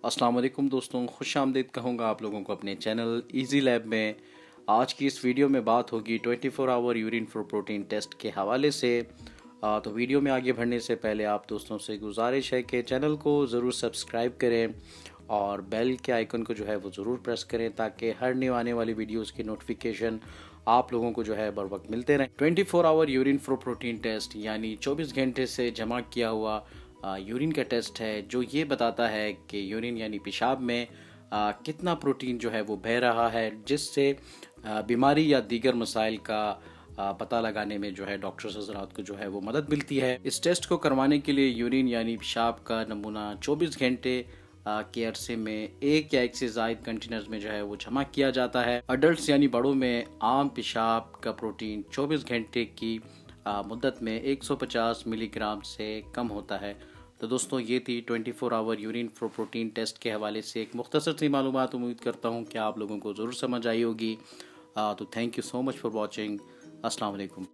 अस्सलाम वालेकुम दोस्तों, खुश आमदीद कहूँगा आप लोगों को अपने चैनल इजी लैब में। आज की इस वीडियो में बात होगी 24 hour urine for protein test के हवाले से। तो वीडियो में आगे बढ़ने से पहले आप दोस्तों से गुजारिश है कि चैनल को ज़रूर सब्सक्राइब करें और बेल के आइकन को जो है वो ज़रूर प्रेस करें ताकि हर न्यू आने वाली वीडियोज़ की नोटिफिकेशन आप लोगों को जो है बर वक्त मिलते रहें। 24 hour urine for protein test यानी 24 घंटे से जमा किया हुआ यूरिन का टेस्ट है जो ये बताता है कि यूरिन यानी पेशाब में कितना प्रोटीन जो है वो बह रहा है, जिससे बीमारी या दीगर मसाइल का पता लगाने में जो है डॉक्टर्स हज़रात को जो है वो मदद मिलती है। इस टेस्ट को करवाने के लिए यूरिन यानी पेशाब का नमूना 24 घंटे के अरसे में एक या एक से ज़ायद कंटेनर्स में जो है वो जमा किया जाता है। अडल्ट यानी बड़ों में आम पेशाब का प्रोटीन 24 घंटे की मुद्दत में 150 मिलीग्राम से कम होता है। तो दोस्तों ये थी 24 hour urine for protein test के हवाले से एक मुख्तसर सी मालूमात। उम्मीद करता हूँ कि आप लोगों को ज़रूर समझ आई होगी। तो thank you so much for watching. अस्सलाम वालेकुम।